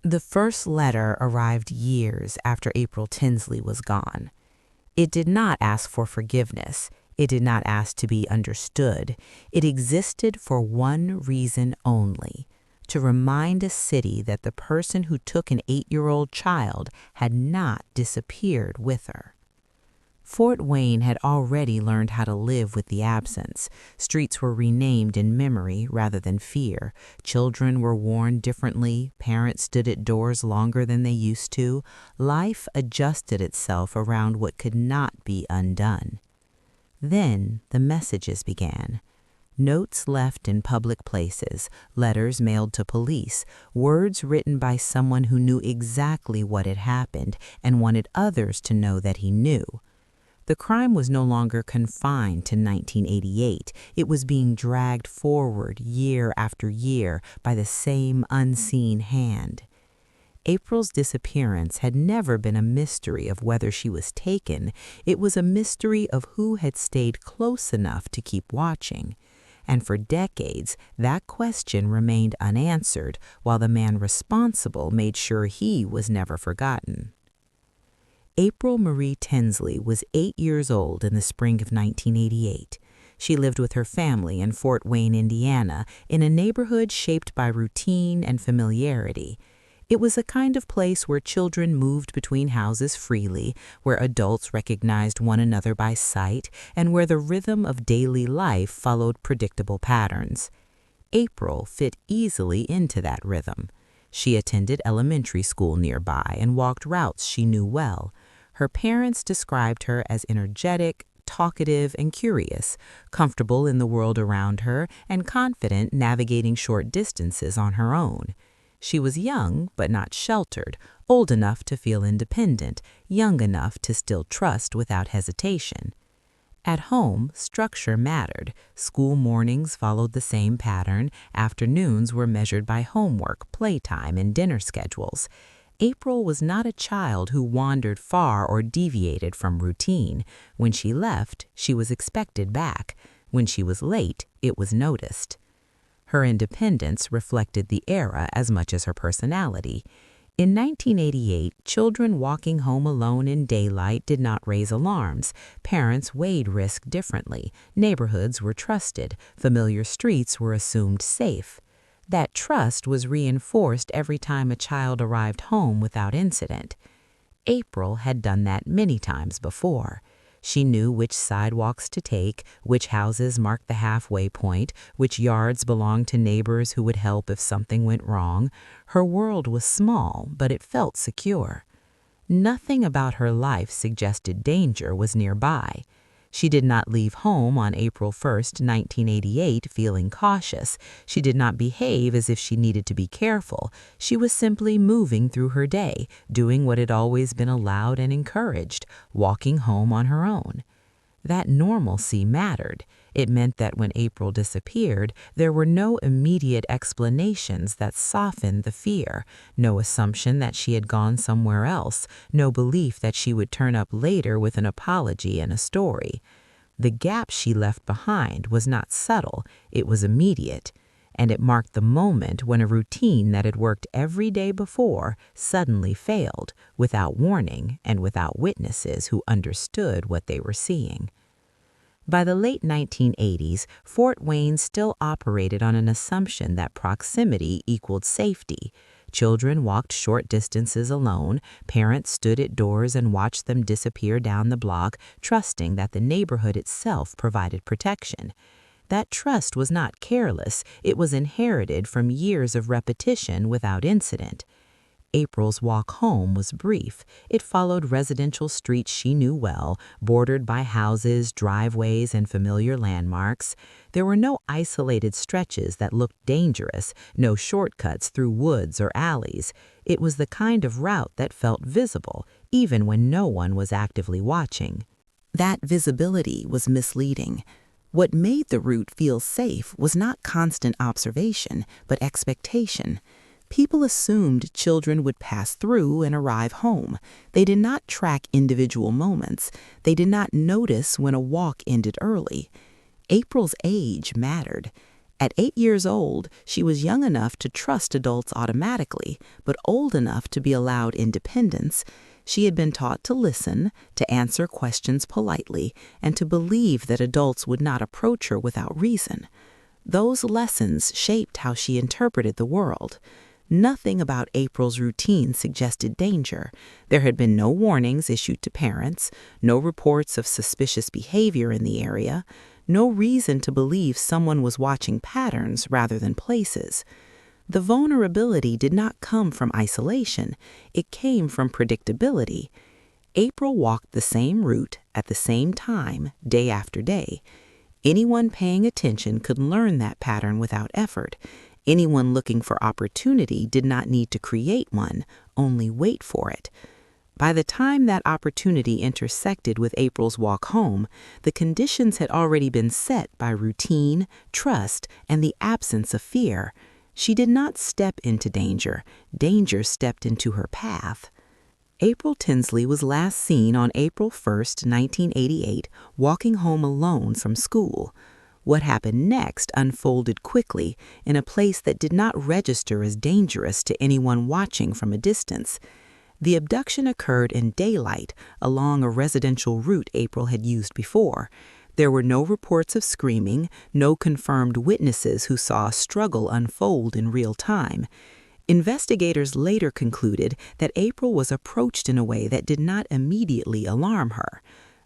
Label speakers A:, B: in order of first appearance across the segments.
A: The first letter arrived years after April Tinsley was gone. It did not ask for forgiveness. It did not ask to be understood. It existed for one reason only: to remind a city that the person who took an 8-year-old child had not disappeared with her. Fort Wayne had already learned how to live with the absence. Streets were renamed in memory rather than fear. Children were warned differently. Parents stood at doors longer than they used to. Life adjusted itself around what could not be undone. Then the messages began. Notes left in public places, letters mailed to police, words written by someone who knew exactly what had happened and wanted others to know that he knew. The crime was no longer confined to 1988. It was being dragged forward year after year by the same unseen hand. April's disappearance had never been a mystery of whether she was taken. It was a mystery of who had stayed close enough to keep watching. And for decades, that question remained unanswered, while the man responsible made sure he was never forgotten. April Marie Tinsley was 8 years old in the spring of 1988. She lived with her family in Fort Wayne, Indiana, in a neighborhood shaped by routine and familiarity. It was a kind of place where children moved between houses freely, where adults recognized one another by sight, and where the rhythm of daily life followed predictable patterns. April fit easily into that rhythm. She attended elementary school nearby and walked routes she knew well. Her parents described her as energetic, talkative, and curious, comfortable in the world around her, and confident navigating short distances on her own. She was young, but not sheltered, old enough to feel independent, young enough to still trust without hesitation. At home, structure mattered. School mornings followed the same pattern. Afternoons were measured by homework, playtime, and dinner schedules. April was not a child who wandered far or deviated from routine. When she left, she was expected back. When she was late, it was noticed. Her independence reflected the era as much as her personality. In 1988, children walking home alone in daylight did not raise alarms. Parents weighed risk differently. Neighborhoods were trusted. Familiar streets were assumed safe. That trust was reinforced every time a child arrived home without incident. April had done that many times before. She knew which sidewalks to take, which houses marked the halfway point, which yards belonged to neighbors who would help if something went wrong. Her world was small, but it felt secure. Nothing about her life suggested danger was nearby. She did not leave home on April 1st, 1988, feeling cautious. She did not behave as if she needed to be careful. She was simply moving through her day, doing what had always been allowed and encouraged, walking home on her own. That normalcy mattered. It meant that when April disappeared, there were no immediate explanations that softened the fear, no assumption that she had gone somewhere else, no belief that she would turn up later with an apology and a story. The gap she left behind was not subtle, it was immediate, and it marked the moment when a routine that had worked every day before suddenly failed, without warning and without witnesses who understood what they were seeing. By the late 1980s, Fort Wayne still operated on an assumption that proximity equaled safety. Children walked short distances alone. Parents stood at doors and watched them disappear down the block, trusting that the neighborhood itself provided protection. That trust was not careless. It was inherited from years of repetition without incident. April's walk home was brief. It followed residential streets she knew well, bordered by houses, driveways, and familiar landmarks. There were no isolated stretches that looked dangerous, no shortcuts through woods or alleys. It was the kind of route that felt visible, even when no one was actively watching. That visibility was misleading. What made the route feel safe was not constant observation, but expectation. People assumed children would pass through and arrive home. They did not track individual moments. They did not notice when a walk ended early. April's age mattered. At 8 years old, she was young enough to trust adults automatically, but old enough to be allowed independence. She had been taught to listen, to answer questions politely, and to believe that adults would not approach her without reason. Those lessons shaped how she interpreted the world. Nothing about April's routine suggested danger. There had been no warnings issued to parents, no reports of suspicious behavior in the area, no reason to believe someone was watching patterns rather than places. The vulnerability did not come from isolation, it came from predictability. April walked the same route at the same time, day after day. Anyone paying attention could learn that pattern without effort. Anyone looking for opportunity did not need to create one, only wait for it. By the time that opportunity intersected with April's walk home, the conditions had already been set by routine, trust, and the absence of fear. She did not step into danger. Danger stepped into her path. April Tinsley was last seen on April 1, 1988, walking home alone from school. What happened next unfolded quickly in a place that did not register as dangerous to anyone watching from a distance. The abduction occurred in daylight along a residential route April had used before. There were no reports of screaming, no confirmed witnesses who saw a struggle unfold in real time. Investigators later concluded that April was approached in a way that did not immediately alarm her.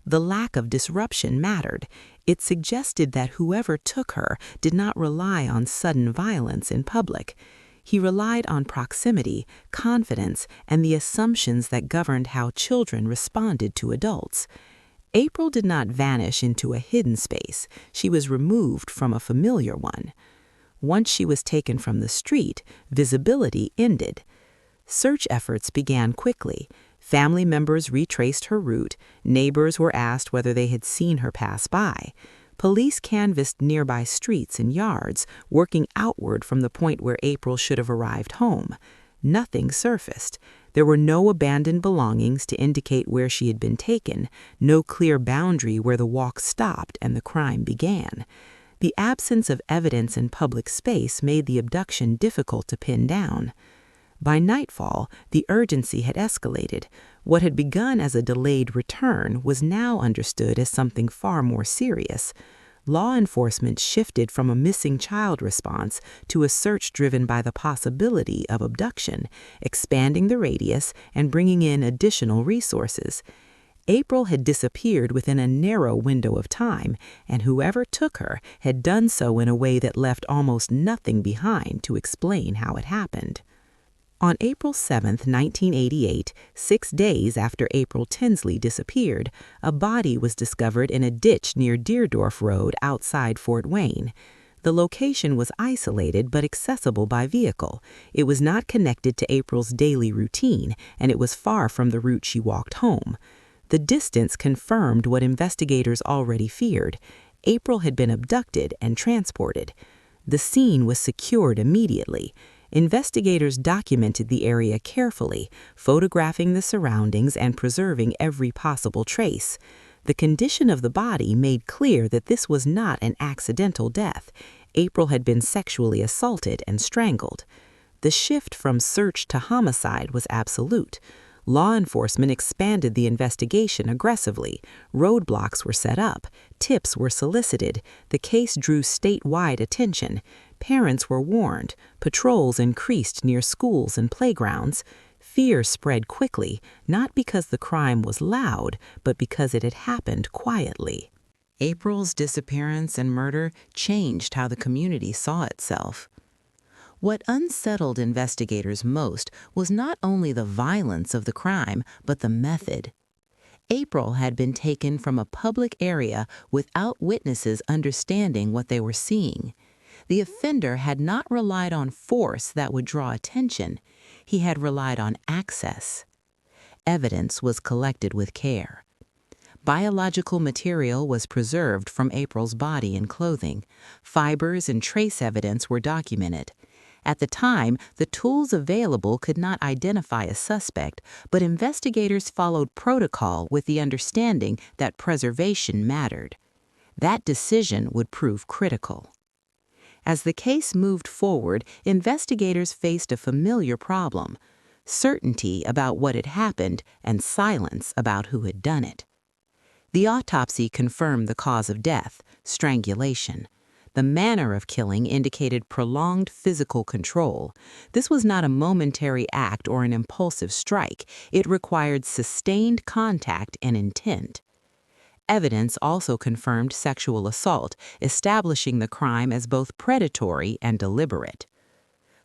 A: The lack of disruption mattered. It suggested that whoever took her did not rely on sudden violence in public. He relied on proximity, confidence, and the assumptions that governed how children responded to adults. April did not vanish into a hidden space. She was removed from a familiar one. Once she was taken from the street, visibility ended. Search efforts began quickly. Family members retraced her route. Neighbors were asked whether they had seen her pass by. Police canvassed nearby streets and yards, working outward from the point where April should have arrived home. Nothing surfaced. There were no abandoned belongings to indicate where she had been taken, no clear boundary where the walk stopped and the crime began. The absence of evidence in public space made the abduction difficult to pin down. By nightfall, the urgency had escalated. What had begun as a delayed return was now understood as something far more serious. Law enforcement shifted from a missing child response to a search driven by the possibility of abduction, expanding the radius and bringing in additional resources. April had disappeared within a narrow window of time, and whoever took her had done so in a way that left almost nothing behind to explain how it happened. On April 7, 1988, 6 days after April Tinsley disappeared, a body was discovered in a ditch near Deerdorf Road outside Fort Wayne. The location was isolated but accessible by vehicle. It was not connected to April's daily routine, and it was far from the route she walked home. The distance confirmed what investigators already feared. April had been abducted and transported. The scene was secured immediately. Investigators documented the area carefully, photographing the surroundings and preserving every possible trace. The condition of the body made clear that this was not an accidental death. April had been sexually assaulted and strangled. The shift from search to homicide was absolute. Law enforcement expanded the investigation aggressively. Roadblocks were set up. Tips were solicited. The case drew statewide attention. Parents were warned. Patrols increased near schools and playgrounds. Fear spread quickly, not because the crime was loud, but because it had happened quietly. April's disappearance and murder changed how the community saw itself. What unsettled investigators most was not only the violence of the crime, but the method. April had been taken from a public area without witnesses understanding what they were seeing. The offender had not relied on force that would draw attention. He had relied on access. Evidence was collected with care. Biological material was preserved from April's body and clothing. Fibers and trace evidence were documented. At the time, the tools available could not identify a suspect, but investigators followed protocol with the understanding that preservation mattered. That decision would prove critical. As the case moved forward, investigators faced a familiar problem: certainty about what had happened and silence about who had done it. The autopsy confirmed the cause of death, strangulation. The manner of killing indicated prolonged physical control. This was not a momentary act or an impulsive strike. It required sustained contact and intent. Evidence also confirmed sexual assault, establishing the crime as both predatory and deliberate.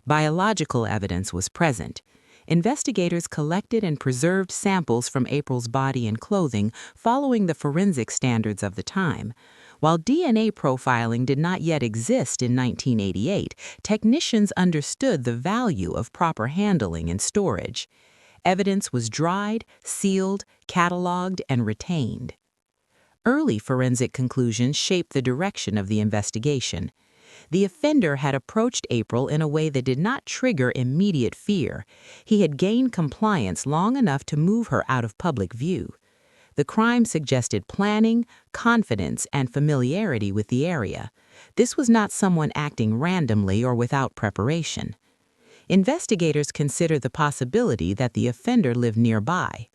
A: Biological evidence was present. Investigators collected and preserved samples from April's body and clothing following the forensic standards of the time. While DNA profiling did not yet exist in 1988, technicians understood the value of proper handling and storage. Evidence was dried, sealed, cataloged, and retained. Early forensic conclusions shaped the direction of the investigation. The offender had approached April in a way that did not trigger immediate fear. He had gained compliance long enough to move her out of public view. The crime suggested planning, confidence, and familiarity with the area. This was not someone acting randomly or without preparation. Investigators considered the possibility that the offender lived nearby.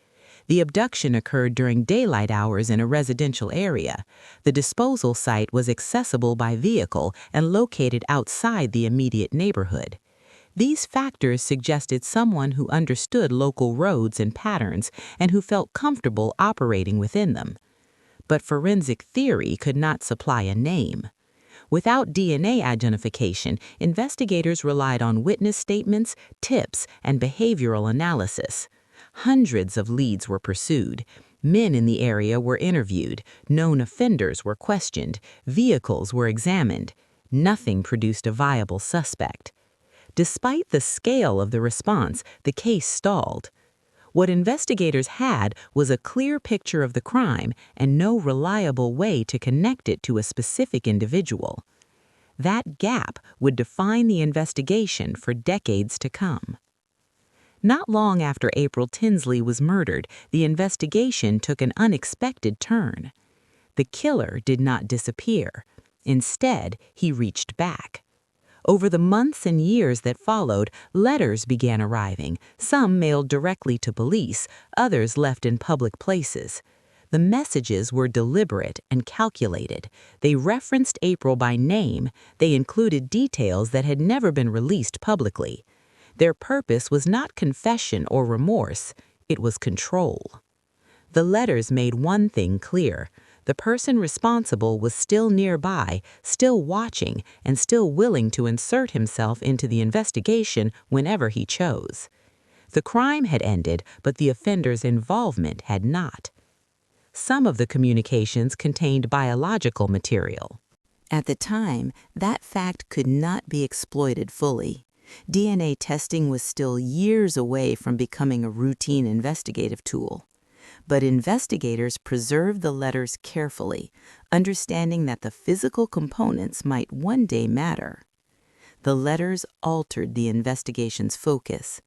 A: The abduction occurred during daylight hours in a residential area. The disposal site was accessible by vehicle and located outside the immediate neighborhood. These factors suggested someone who understood local roads and patterns and who felt comfortable operating within them. But forensic theory could not supply a name. Without DNA identification, investigators relied on witness statements, tips, and behavioral analysis. Hundreds of leads were pursued. Men in the area were interviewed. Known offenders were questioned. Vehicles were examined. Nothing produced a viable suspect. Despite the scale of the response, the case stalled. What investigators had was a clear picture of the crime and no reliable way to connect it to a specific individual. That gap would define the investigation for decades to come. Not long after April Tinsley was murdered, the investigation took an unexpected turn. The killer did not disappear. Instead, he reached back. Over the months and years that followed, letters began arriving, some mailed directly to police, others left in public places. The messages were deliberate and calculated. They referenced April by name. They included details that had never been released publicly. Their purpose was not confession or remorse, it was control. The letters made one thing clear: the person responsible was still nearby, still watching, and still willing to insert himself into the investigation whenever he chose. The crime had ended, but the offender's involvement had not. Some of the communications contained biological material. At the time, that fact could not be exploited fully. DNA testing was still years away from becoming a routine investigative tool. But investigators preserved the letters carefully, understanding that the physical components might one day matter. The letters altered the investigation's focus.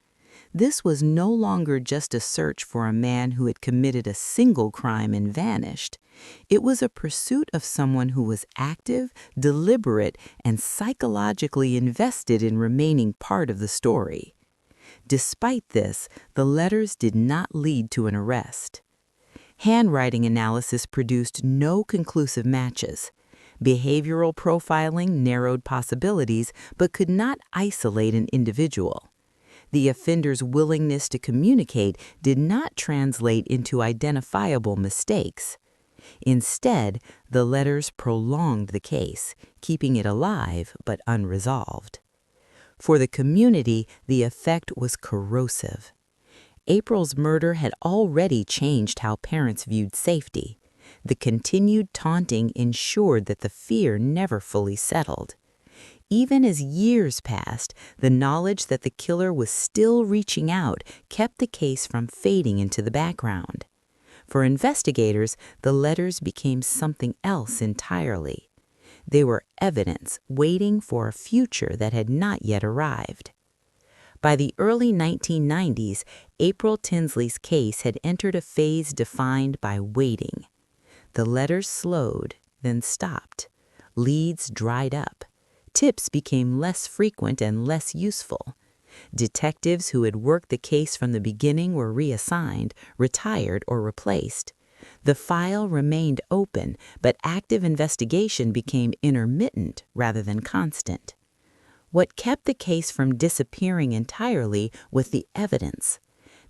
A: This was no longer just a search for a man who had committed a single crime and vanished. It was a pursuit of someone who was active, deliberate, and psychologically invested in remaining part of the story. Despite this, the letters did not lead to an arrest. Handwriting analysis produced no conclusive matches. Behavioral profiling narrowed possibilities but could not isolate an individual. The offender's willingness to communicate did not translate into identifiable mistakes. Instead, the letters prolonged the case, keeping it alive but unresolved. For the community, the effect was corrosive. April's murder had already changed how parents viewed safety. The continued taunting ensured that the fear never fully settled. Even as years passed, the knowledge that the killer was still reaching out kept the case from fading into the background. For investigators, the letters became something else entirely. They were evidence waiting for a future that had not yet arrived. By the early 1990s, April Tinsley's case had entered a phase defined by waiting. The letters slowed, then stopped. Leads dried up. Tips became less frequent and less useful. Detectives who had worked the case from the beginning were reassigned, retired, or replaced. The file remained open, but active investigation became intermittent rather than constant. What kept the case from disappearing entirely was the evidence.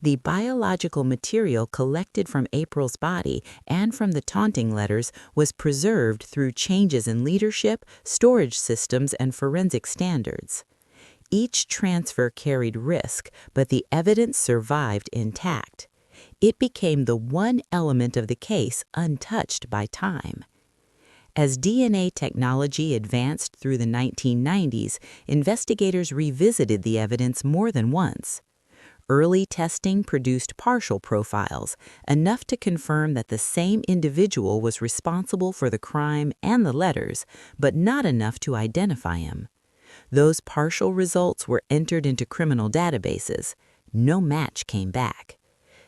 A: The biological material collected from April's body and from the taunting letters was preserved through changes in leadership, storage systems, and forensic standards. Each transfer carried risk, but the evidence survived intact. It became the one element of the case untouched by time. As DNA technology advanced through the 1990s, investigators revisited the evidence more than once. Early testing produced partial profiles, enough to confirm that the same individual was responsible for the crime and the letters, but not enough to identify him. Those partial results were entered into criminal databases. No match came back.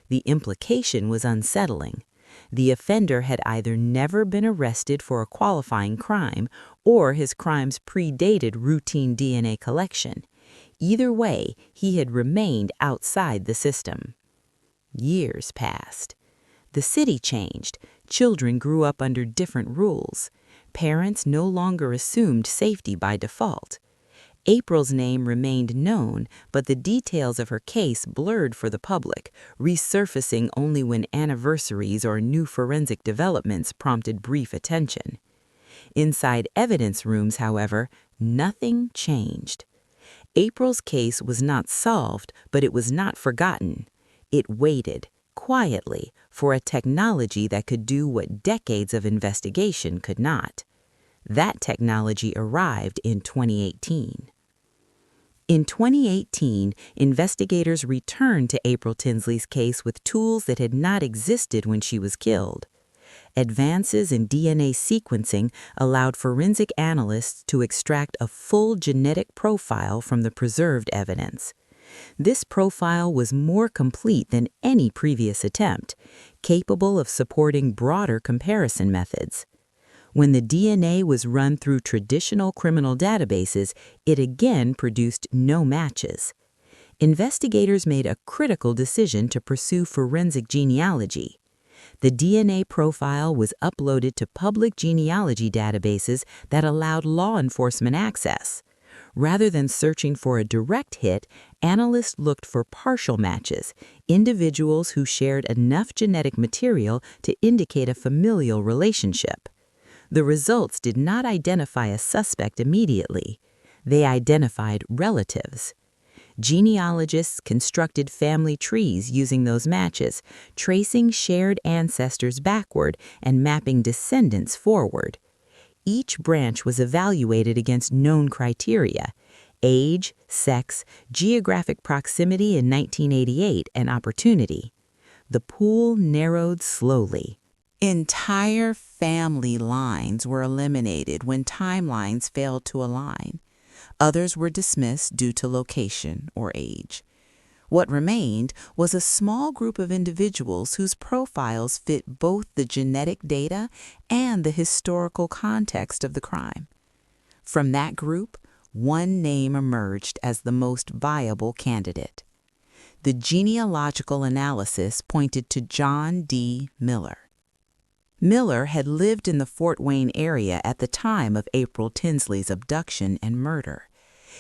A: The implication was unsettling. The offender had either never been arrested for a qualifying crime or his crimes predated routine DNA collection. Either way, he had remained outside the system. Years passed. The city changed. Children grew up under different rules. Parents no longer assumed safety by default. April's name remained known, but the details of her case blurred for the public, resurfacing only when anniversaries or new forensic developments prompted brief attention. Inside evidence rooms, however, nothing changed. April's case was not solved, but it was not forgotten. It waited, quietly, for a technology that could do what decades of investigation could not. That technology arrived in 2018. In 2018, investigators returned to April Tinsley's case with tools that had not existed when she was killed. Advances in DNA sequencing allowed forensic analysts to extract a full genetic profile from the preserved evidence. This profile was more complete than any previous attempt, capable of supporting broader comparison methods. When the DNA was run through traditional criminal databases, it again produced no matches. Investigators made a critical decision to pursue forensic genealogy. The DNA profile was uploaded to public genealogy databases that allowed law enforcement access. Rather than searching for a direct hit, analysts looked for partial matches, individuals who shared enough genetic material to indicate a familial relationship. The results did not identify a suspect immediately. They identified relatives. Genealogists constructed family trees using those matches, tracing shared ancestors backward and mapping descendants forward. Each branch was evaluated against known criteria: age, sex, geographic proximity in 1988, and opportunity. The pool narrowed slowly. Entire family lines were eliminated when timelines failed to align. Others were dismissed due to location or age. What remained was a small group of individuals whose profiles fit both the genetic data and the historical context of the crime. From that group, one name emerged as the most viable candidate. The genealogical analysis pointed to John D. Miller. Miller had lived in the Fort Wayne area at the time of April Tinsley's abduction and murder.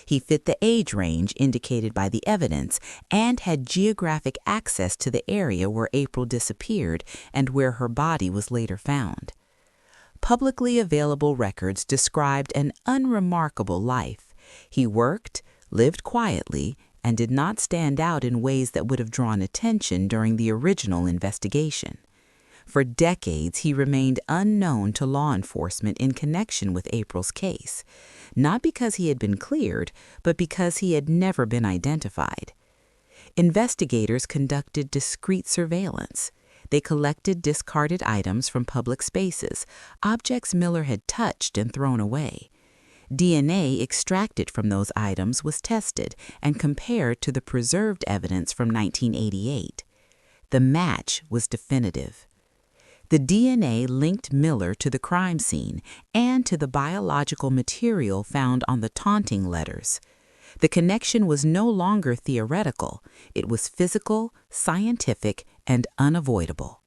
A: He fit the age range indicated by the evidence and had geographic access to the area where April disappeared and where her body was later found. Publicly available records described an unremarkable life. He worked, lived quietly, and did not stand out in ways that would have drawn attention during the original investigation. For decades, he remained unknown to law enforcement in connection with April's case, not because he had been cleared, but because he had never been identified. Investigators conducted discreet surveillance. They collected discarded items from public spaces, objects Miller had touched and thrown away. DNA extracted from those items was tested and compared to the preserved evidence from 1988. The match was definitive. The DNA linked Miller to the crime scene and to the biological material found on the taunting letters. The connection was no longer theoretical, it was physical, scientific, and unavoidable.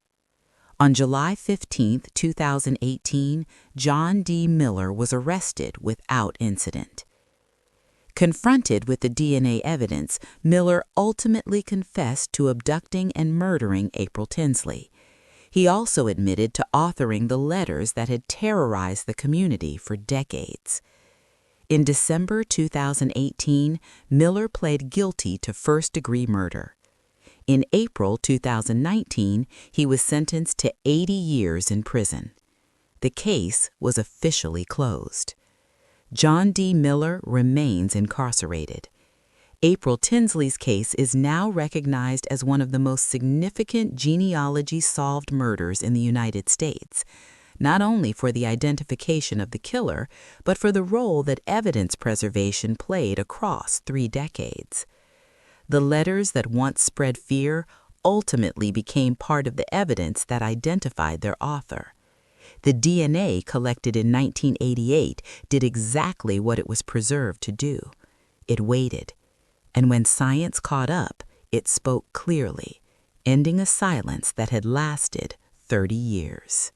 A: On July 15, 2018, John D. Miller was arrested without incident. Confronted with the DNA evidence, Miller ultimately confessed to abducting and murdering April Tinsley. He also admitted to authoring the letters that had terrorized the community for decades. In December 2018, Miller pled guilty to first-degree murder. In April 2019, he was sentenced to 80 years in prison. The case was officially closed. John D. Miller remains incarcerated. April Tinsley's case is now recognized as one of the most significant genealogy-solved murders in the United States, not only for the identification of the killer, but for the role that evidence preservation played across 3 decades. The letters that once spread fear ultimately became part of the evidence that identified their author. The DNA collected in 1988 did exactly what it was preserved to do. It waited. And when science caught up, it spoke clearly, ending a silence that had lasted 30 years.